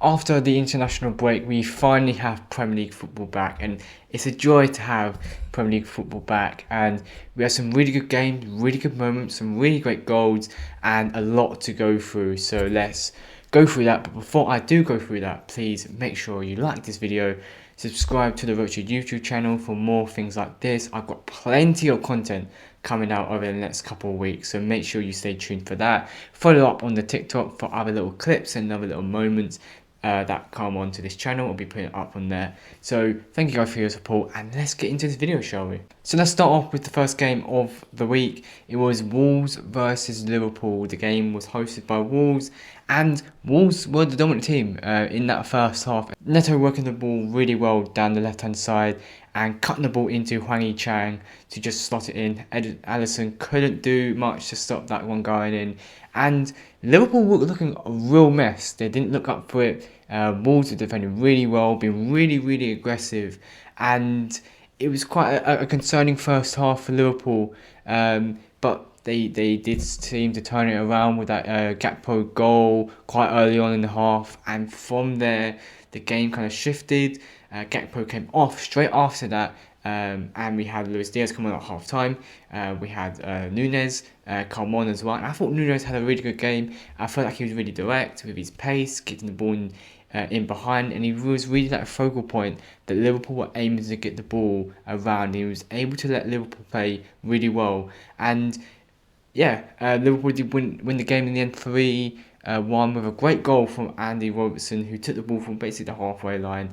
After the international break, we finally have Premier League football back, and it's a joy to have Premier League football back. And we had some really good games, really good moments, some really great goals, and a lot to go through. So let's go through that. But before I do go through that, please make sure you like this video, subscribe to the Roadshow YouTube channel for more things like this. I've got plenty of content coming out over the next couple of weeks, so make sure you stay tuned for that. Follow up on the TikTok for other little clips and other little moments that come onto this channel. I'll be putting it up on there. So thank you guys for your support, and let's get into this video, shall we? So let's start off with the first game of the week. It was Wolves versus Liverpool. The game was hosted by Wolves, and Wolves were the dominant team in that first half. Neto working the ball really well down the left hand side and cutting the ball into Hwang Hee-chan to just slot it in. Alisson couldn't do much to stop that one going in, and Liverpool were looking a real mess. They didn't look up for it. Wolves were defending really well, being really aggressive, and it was quite a concerning first half for Liverpool. But they did seem to turn it around with that Gakpo goal quite early on in the half, and from there the game kind of shifted. Gakpo came off straight after that, and we had Luis Diaz come on at half time. We had Nunes come on as well, and I thought Nunes had a really good game. I felt like he was really direct with his pace, getting the ball in behind, and he was really that focal point that Liverpool were aiming to get the ball around. He was able to let Liverpool play really well, and yeah, Liverpool did win the game in the end 3-1 with a great goal from Andy Robertson, who took the ball from basically the halfway line,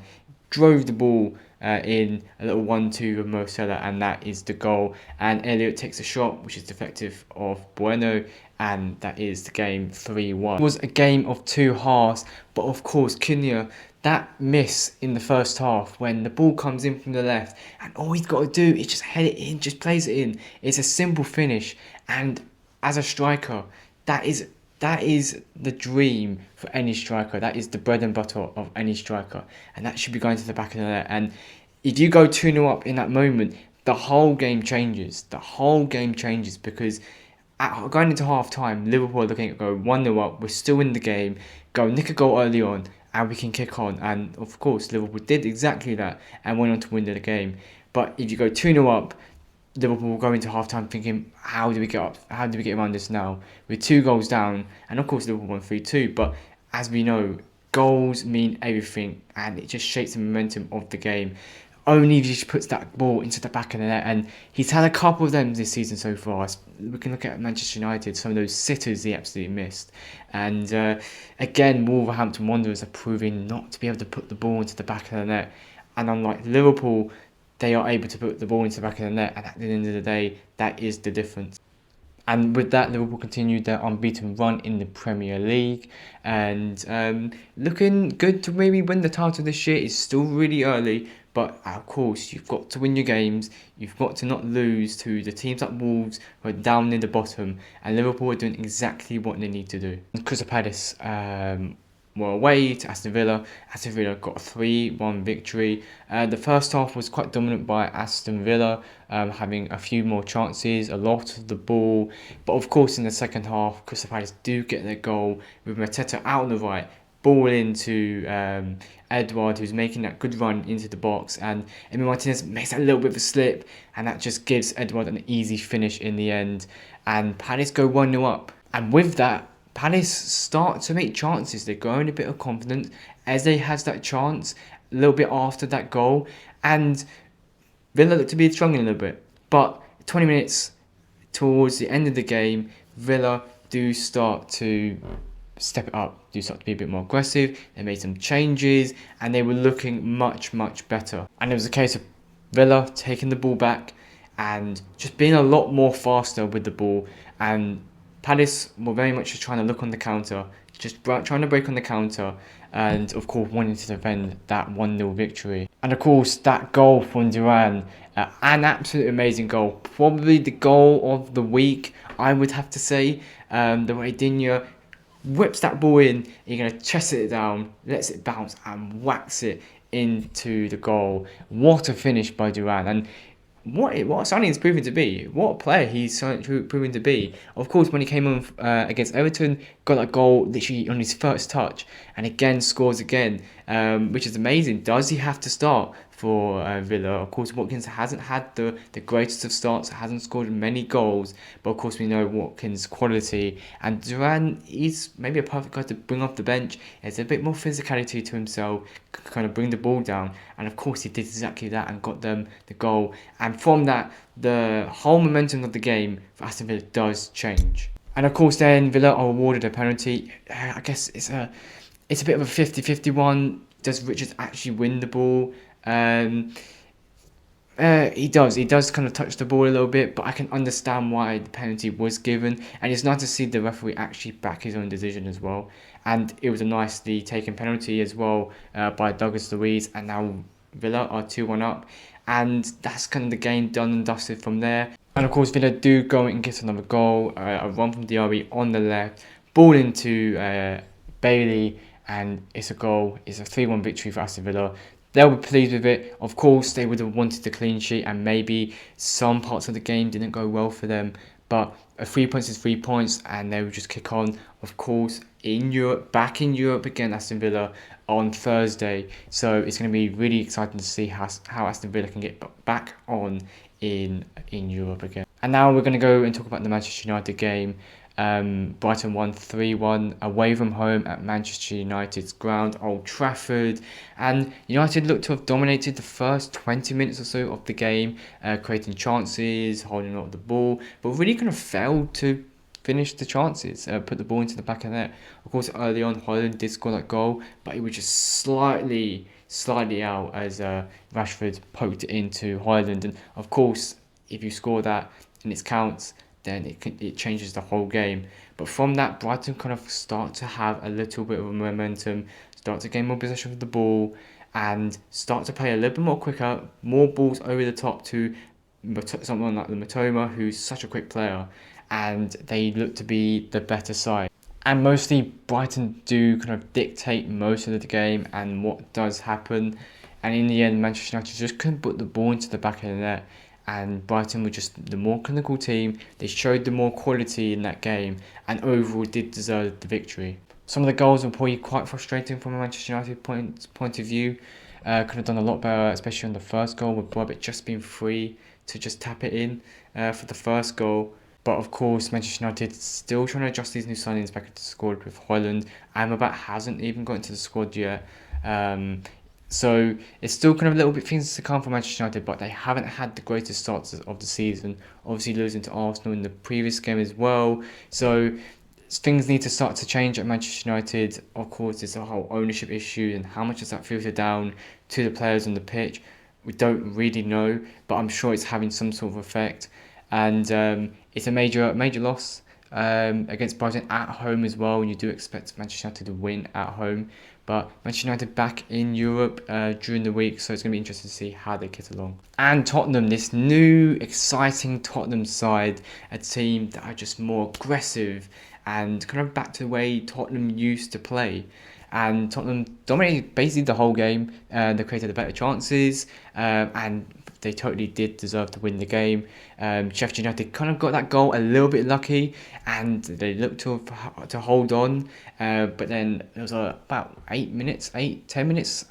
drove the ball in a little 1-2 with Mo Salah, and that is the goal. And Elliott takes a shot which is deflective of Bueno, and that is the game 3-1. It was a game of two halves, but of course Cunha, that miss in the first half when the ball comes in from the left and all he's got to do is just head it in, just plays it in. It's a simple finish, and as a striker, that is the dream for any striker. That is the bread and butter of any striker, and that should be going to the back of the net. And if you go 2-0 up in that moment, the whole game changes. The whole game changes, because going into half time, Liverpool are looking at go 1-0 up, we're still in the game, go nick a goal early on and we can kick on. And of course Liverpool did exactly that and went on to win the game. But if you go 2-0 up, Liverpool will go into half-time thinking, how do we get up? How do we get around this now? We're 2 goals down, and of course Liverpool won 3-2. But as we know, goals mean everything, and it just shapes the momentum of the game. Only if he just puts that ball into the back of the net, and he's had a couple of them this season so far. We can look at Manchester United, some of those sitters he absolutely missed. And again, Wolverhampton Wanderers are proving not to be able to put the ball into the back of the net. And unlike Liverpool, they are able to put the ball into the back of the net, and at the end of the day, that is the difference. And with that, Liverpool continued their unbeaten run in the Premier League, and looking good to maybe win the title this year. It's still really early, but of course, you've got to win your games. You've got to not lose to the teams like Wolves, who are down near the bottom, and Liverpool are doing exactly what they need to do. Crystal Palace were away to Aston Villa. Aston Villa got a 3-1 victory. The first half was quite dominant by Aston Villa, having a few more chances, a lot of the ball. But of course, in the second half, Crystal Palace do get their goal with Mateta out on the right, ball into Edouard, who's making that good run into the box, and Emi Martinez makes that little bit of a slip, and that just gives Edouard an easy finish in the end. And Palace go 1-0 up. And with that, Palace start to make chances. They're growing a bit of confidence. Eze has that chance a little bit after that goal, and Villa look to be struggling a little bit. But 20 minutes towards the end of the game, Villa do start to step it up, do start to be a bit more aggressive. They made some changes, and they were looking much better. And it was a case of Villa taking the ball back and just being a lot more faster with the ball, and Palace were very much just trying to look on the counter, just trying to break on the counter, and of course wanting to defend that 1-0 victory. And of course that goal from Duran, an absolutely amazing goal, probably the goal of the week, I would have to say. The way Digne whips that ball in, you're going to chest it down, lets it bounce and whacks it into the goal. What a finish by Duran, and what Sonny is proving to be, what a player he's proving to be. Of course, when he came on against Everton, got that goal literally on his first touch, and again scores again, which is amazing. Does he have to start for Villa? Of course, Watkins hasn't had the greatest of starts, hasn't scored many goals, but of course we know Watkins' quality, and Duran is maybe a perfect guy to bring off the bench. There's a bit more physicality to himself, kind of bring the ball down, and of course he did exactly that and got them the goal. And from that, the whole momentum of the game for Aston Villa does change. And of course, then Villa are awarded a penalty. I guess it's a bit of a 50-50 one. Does Richards actually win the ball? He does kind of touch the ball a little bit, but I can understand why the penalty was given, and it's nice to see the referee actually back his own decision as well. And it was a nicely taken penalty as well by Douglas Luiz, and now Villa are 2-1 up, and that's kind of the game done and dusted from there. And of course, Villa do go and get another goal, a run from Diaby on the left, ball into Bailey, and it's a goal. It's a 3-1 victory for Aston Villa. They'll be pleased with it. Of course, they would have wanted the clean sheet, and maybe some parts of the game didn't go well for them. But 3 points is 3 points, and they will just kick on. Of course, in Europe, back in Europe again, Aston Villa on Thursday. So it's going to be really exciting to see how Aston Villa can get back on in Europe again. And now we're going to go and talk about the Manchester United game. Brighton won 3-1 away from home at Manchester United's ground, Old Trafford, and United looked to have dominated the first 20 minutes or so of the game, creating chances, holding on to the ball, but really kind of failed to finish the chances, put the ball into the back of the net. Of course, early on, Haaland did score that goal, but it was just slightly out as Rashford poked it into Haaland, and of course, if you score that and it counts, then it changes the whole game. But from that, Brighton kind of start to have a little bit of a momentum, start to gain more possession of the ball, and start to play a little bit more quicker, more balls over the top to someone like the Matoma, who's such a quick player, and they look to be the better side. And mostly Brighton do kind of dictate most of the game and what does happen. And in the end, Manchester United just couldn't put the ball into the back of the net. And Brighton were just the more clinical team. They showed the more quality in that game, and overall did deserve the victory. Some of the goals were probably quite frustrating from a Manchester United point of view. Could have done a lot better, especially on the first goal, with Bobbit just being free to just tap it in for the first goal. But of course, Manchester United still trying to adjust these new signings back into the squad with Haaland. Amrabat hasn't even got into the squad yet. So it's still kind of a little bit things to come for Manchester United, but they haven't had the greatest starts of the season. Obviously losing to Arsenal in the previous game as well. So things need to start to change at Manchester United. Of course, there's a whole ownership issue, and how much does that filter down to the players on the pitch? We don't really know, but I'm sure it's having some sort of effect. And it's a major loss against Brighton at home as well. You do expect Manchester United to win at home. But Manchester United back in Europe during the week, so it's going to be interesting to see how they get along. And Tottenham, this new exciting Tottenham side, a team that are just more aggressive and kind of back to the way Tottenham used to play. And Tottenham dominated basically the whole game. They created the better chances, and they totally did deserve to win the game. Sheffield United kind of got that goal a little bit lucky, and they looked to hold on. But then there was about 10 minutes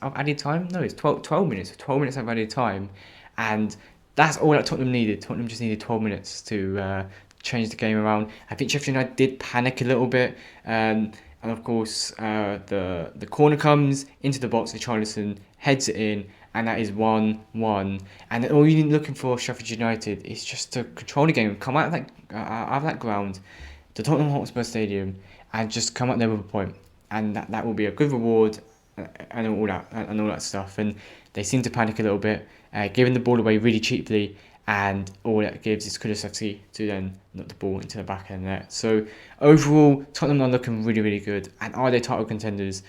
of added time. No, it's 12 minutes. 12 minutes of added time, and that's all that Tottenham needed. Tottenham just needed 12 minutes to change the game around. I think Sheffield United did panic a little bit. And of course, the corner comes into the box. Richarlison heads it in, and that is 1-1. And all you're looking for Sheffield United is just to control the game, come out of that ground, the Tottenham Hotspur Stadium, and just come up there with a point. And that will be a good reward, and all that stuff. And they seem to panic a little bit, giving the ball away really cheaply. And all that gives is Kulusevski to then knock the ball into the back of the net. So overall, Tottenham are looking really, really good. And are they title contenders?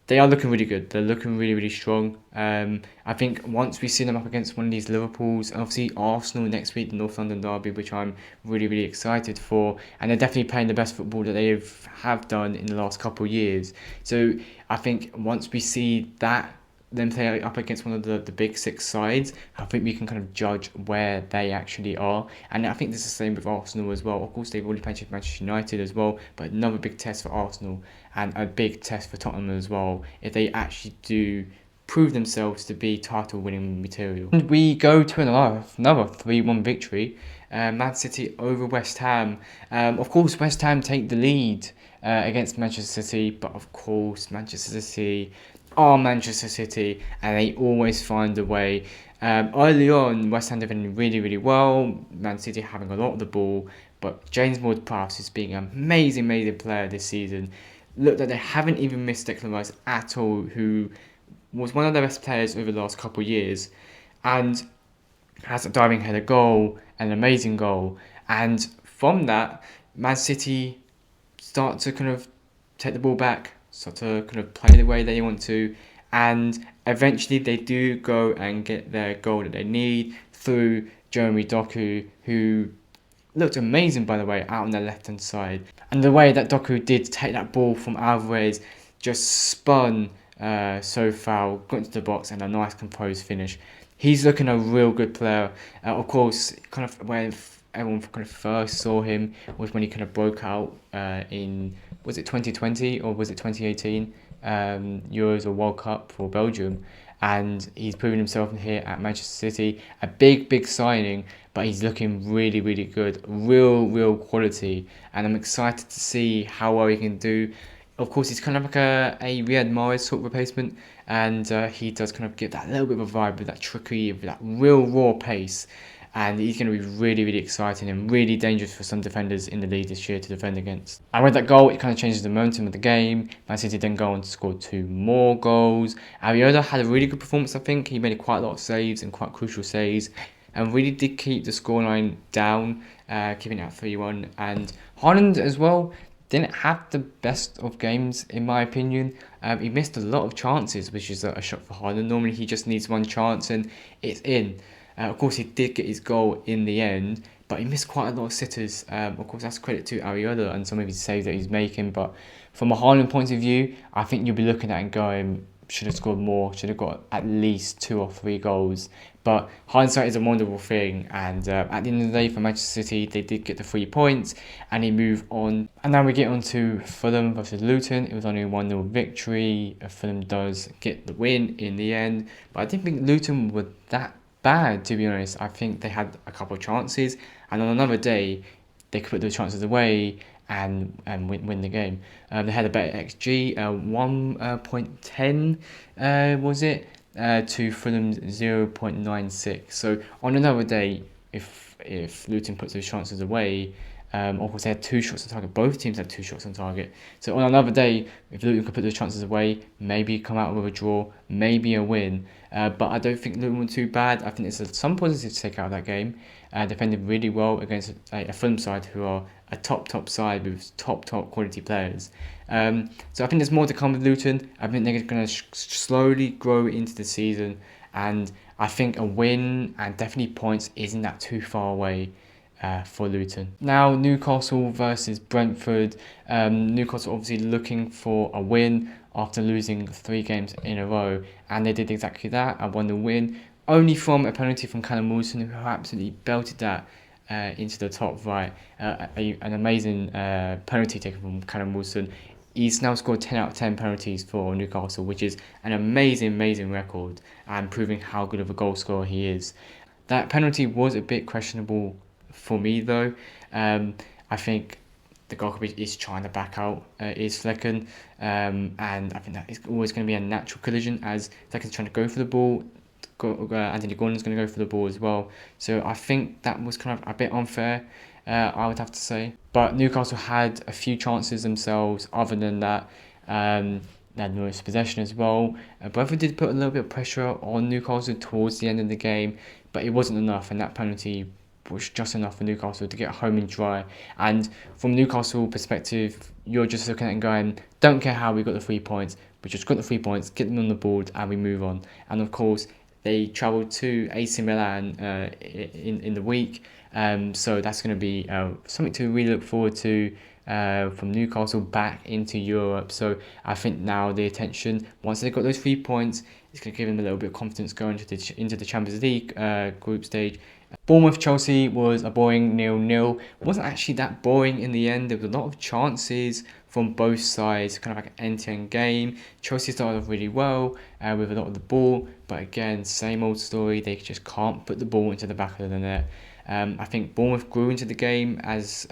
They are looking really good. They're looking really, really strong. I think once we see them up against one of these Liverpools, and obviously Arsenal next week, the North London derby, which I'm really, really excited for. And they're definitely playing the best football that they have done in the last couple of years. So I think once we see that them play up against one of the big six sides, I think we can kind of judge where they actually are. And I think this is the same with Arsenal as well. Of course, they've already played Manchester United as well, but another big test for Arsenal and a big test for Tottenham as well if they actually do prove themselves to be title winning material. And we go to another 3-1 victory. Man City over West Ham. Of course, West Ham take the lead against Manchester City, but of course, Manchester City are Manchester City, and they always find a way. Early on, West Ham defending really, really well. Man City having a lot of the ball, but James Ward-Prowse is being an amazing, amazing player this season. Look that they haven't even missed Declan Rice at all, who was one of their best players over the last couple of years, and has a diving header goal, an amazing goal. And from that, Man City start to kind of take the ball back, start to kind of play the way they want to, and eventually they do go and get their goal that they need through Jeremy Doku, who looked amazing, by the way, out on the left-hand side. And the way that Doku did take that ball from Alvarez, just spun so foul, got into the box, and a nice composed finish. He's looking a real good player. Of course, kind of when everyone kind of first saw him was when he kind of broke out in, was it 2020 or was it 2018 Euros or World Cup for Belgium, and he's proven himself here at Manchester City. A big signing, but he's looking really, really good, real quality, and I'm excited to see how well he can do. Of course, he's kind of like a Riyad Mahrez sort of replacement, and he does kind of give that little bit of a vibe with that trickery, with that real raw pace, and he's going to be really exciting and really dangerous for some defenders in the league this year to defend against. And with that goal, it kind of changes the momentum of the game. Man City then go on to score 2 more goals. Ariola had a really good performance, I think. He made quite a lot of saves and quite crucial saves, and really did keep the scoreline down, keeping it at 3-1. And Haaland as well didn't have the best of games, in my opinion. He missed a lot of chances, which is a shock for Haaland. Normally, he just needs one chance and it's in. Of course, he did get his goal in the end, but he missed quite a lot of sitters. Of course, that's credit to Ariola and some of his saves that he's making. But from a Haaland point of view, I think you'll be looking at and going, should have scored more, should have got at least 2 or 3 goals. But hindsight is a wonderful thing, and at the end of the day, for Manchester City, they did get the 3 points and they move on. And now we get on to Fulham versus Luton. It was only a 1-0 victory. Fulham does get the win in the end, but I didn't think Luton were that bad, to be honest. I think they had a couple of chances, and on another day, they could put those chances away and win the game. They had a better XG, 1.10 was it, to Fulham's 0.96. So on another day, if Luton puts those chances away, of course they had 2 shots on target. Both teams had 2 shots on target. So on another day, if Luton could put those chances away, maybe come out with a draw, maybe a win. But I don't think Luton were too bad. I think there's some positives to take out of that game. Defended really well against a Fulham side who are a top side with top quality players. So I think there's more to come with Luton. I think they're going to slowly grow into the season, and I think a win and definitely points isn't that too far away for Luton. Now Newcastle versus Brentford. Newcastle obviously looking for a win after losing 3 games in a row, and they did exactly that and won the win, only from a penalty from Callum Wilson, who absolutely belted that into the top right. An amazing penalty taken from Callum Wilson. He's now scored 10 out of 10 penalties for Newcastle, which is an amazing record, and proving how good of a goal scorer he is. That penalty was a bit questionable for me, though. I think the goalkeeper is trying to back out is Flecken, and I think that is always going to be a natural collision, as Flecken's trying to go for the ball. Anthony Gordon's going to go for the ball as well. So I think that was kind of a bit unfair, I would have to say. But Newcastle had a few chances themselves. Other than that, they had most possession as well. Brentford did put a little bit of pressure on Newcastle towards the end of the game, but it wasn't enough, and that penalty was just enough for Newcastle to get home and dry. And from Newcastle perspective, you're just looking at it and going, don't care how we got the 3 points, we just got the 3 points, get them on the board, and we move on. And of course, they travelled to AC Milan in the week, so that's going to be something to really look forward to from Newcastle back into Europe. So I think now the attention, once they got those 3 points, it's going to give them a little bit of confidence going into the Champions League group stage. Bournemouth Chelsea was a boring 0-0. It wasn't actually that boring in the end. There was a lot of chances from both sides, kind of like an end-to-end game. Chelsea started off really well with a lot of the ball, but again, same old story. They just can't put the ball into the back of the net. I think Bournemouth grew into the game as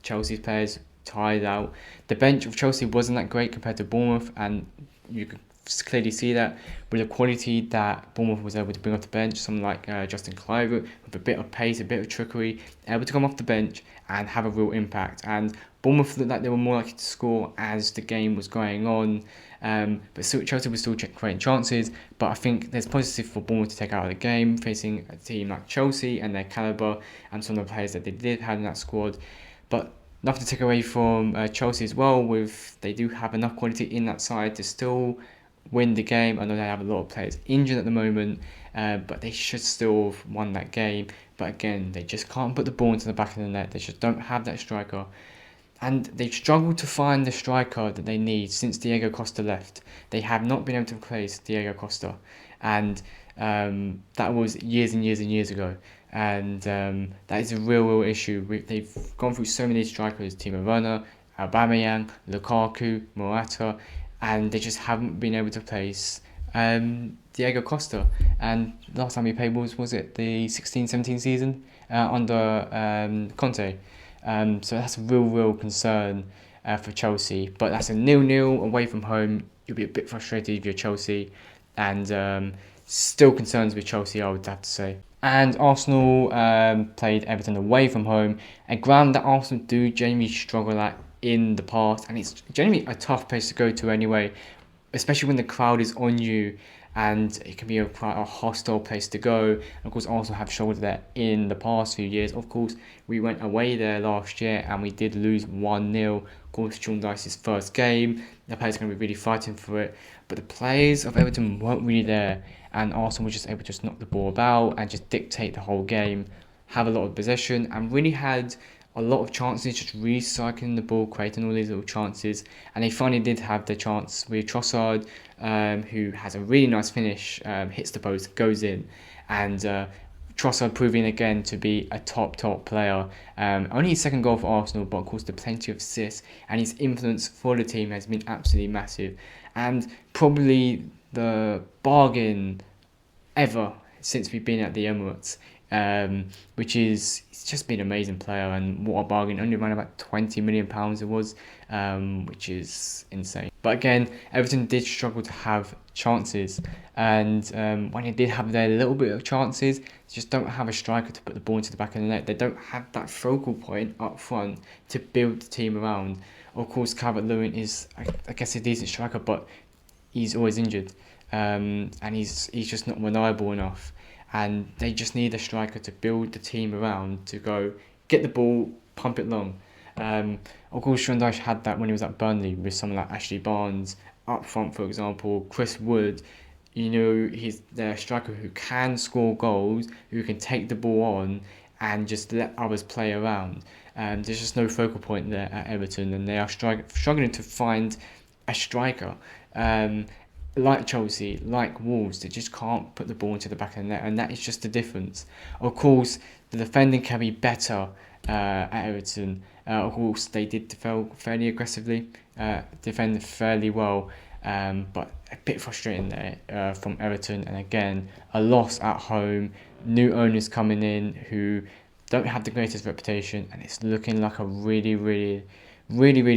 Chelsea's players tired out. The bench of Chelsea wasn't that great compared to Bournemouth, and you could clearly see that with the quality that Bournemouth was able to bring off the bench. Someone like Justin Kluivert with a bit of pace, a bit of trickery, able to come off the bench and have a real impact. And Bournemouth looked like they were more likely to score as the game was going on. But still, Chelsea was still creating chances. But I think there's positive for Bournemouth to take out of the game, facing a team like Chelsea and their calibre and some of the players that they did have in that squad. But nothing to take away from Chelsea as well. They do have enough quality in that side to still win the game. I know they have a lot of players injured at the moment, but they should still have won that game. But again, they just can't put the ball into the back of the net. They just don't have that striker. And they've struggled to find the striker that they need since Diego Costa left. They have not been able to replace Diego Costa. And that was years and years and years ago. And that is a real issue. They've gone through so many strikers: Timo Werner, Aubameyang, Lukaku, Morata, and they just haven't been able to place Diego Costa. And last time he played was it the 16-17 season under Conte. So that's a real concern for Chelsea. But that's a 0-0 away from home. You'll be a bit frustrated if you're Chelsea, and still concerns with Chelsea, I would have to say. And Arsenal played Everton away from home, a ground that Arsenal do genuinely struggle at in the past, and it's generally a tough place to go to anyway, especially when the crowd is on you, and it can be quite a hostile place to go. And of course, Arsenal have struggled there in the past few years. Of course, we went away there last year and we did lose 1-0. Of course, Sean Dyche's first game, the players are going to be really fighting for it, but the players of Everton weren't really there, and Arsenal were just able to just knock the ball about and just dictate the whole game, have a lot of possession, and really had a lot of chances, just recycling the ball, creating all these little chances. And they finally did have the chance with Trossard, who has a really nice finish, hits the post, goes in, and Trossard proving again to be a top player. Only his second goal for Arsenal, but of course the plenty of assists, and his influence for the team has been absolutely massive, and probably the bargain ever since we've been at the Emirates. Which is, he's just been an amazing player, and what a bargain. Only around about £20 million it was, which is insane. But again, Everton did struggle to have chances, and when they did have their little bit of chances, they just don't have a striker to put the ball into the back of the net. They don't have that focal point up front to build the team around. Of course, Calvert-Lewin is, I guess, a decent striker, but he's always injured, and he's just not reliable enough. And they just need a striker to build the team around, to go get the ball, pump it long. Of course, Sean Dyche had that when he was at Burnley with someone like Ashley Barnes up front, for example. Chris Wood, he's the striker who can score goals, who can take the ball on and just let others play around. There's just no focal point there at Everton, and they are struggling to find a striker. Like Chelsea, like Wolves, they just can't put the ball into the back of the net, and that is just the difference. Of course, the defending can be better at Everton. Of course, they did defend fairly aggressively, defend fairly well, but a bit frustrating there from Everton. And again, a loss at home, new owners coming in who don't have the greatest reputation, and it's looking like a really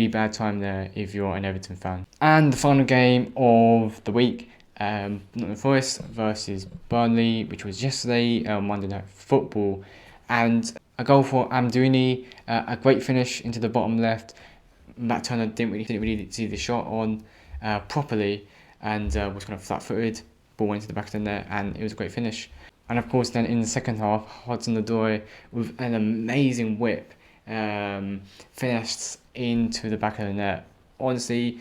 bad time there if you're an Everton fan. And the final game of the week, Nottingham Forest versus Burnley, which was yesterday on Monday Night Football, and a goal for Amdouni, a great finish into the bottom left. Matt Turner didn't really see the shot on properly, and was kind of flat-footed. Ball went into the back of the net, and it was a great finish. And of course, then in the second half, Hudson-Odoi with an amazing whip finished into the back of the net. Honestly,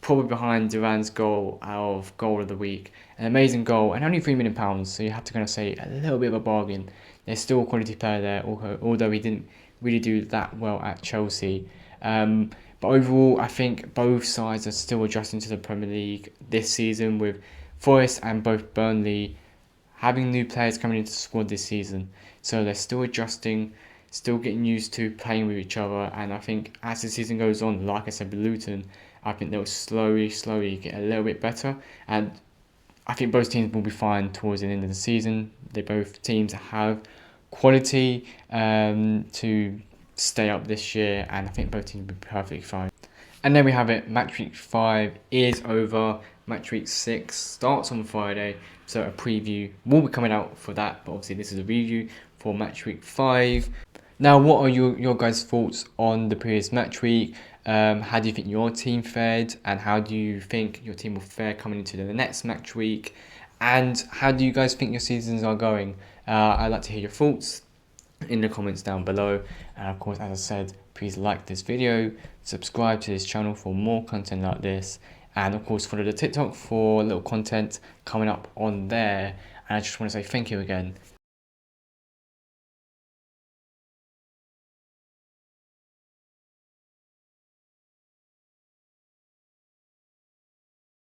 probably behind Duran's goal of the week. An amazing goal, and only £3 million, so you have to kind of say a little bit of a bargain. There's still a quality player there, although he didn't really do that well at Chelsea. But overall, I think both sides are still adjusting to the Premier League this season, with Forest and both Burnley having new players coming into the squad this season. So they're still adjusting, still getting used to playing with each other. And I think as the season goes on, like I said with Luton, I think they'll slowly get a little bit better. And I think both teams will be fine towards the end of the season. They both teams have quality to stay up this year, and I think both teams will be perfectly fine. And there we have it. Match week 5 is over. Match week 6 starts on Friday, so a preview will be coming out for that. But obviously, this is a review for match week 5. Now, what are your guys' thoughts on the previous match week? How do you think your team fared, and how do you think your team will fare coming into the next match week? And how do you guys think your seasons are going? I'd like to hear your thoughts in the comments down below. And of course, as I said, please like this video, subscribe to this channel for more content like this, and of course follow the TikTok for little content coming up on there. And I just want to say thank you again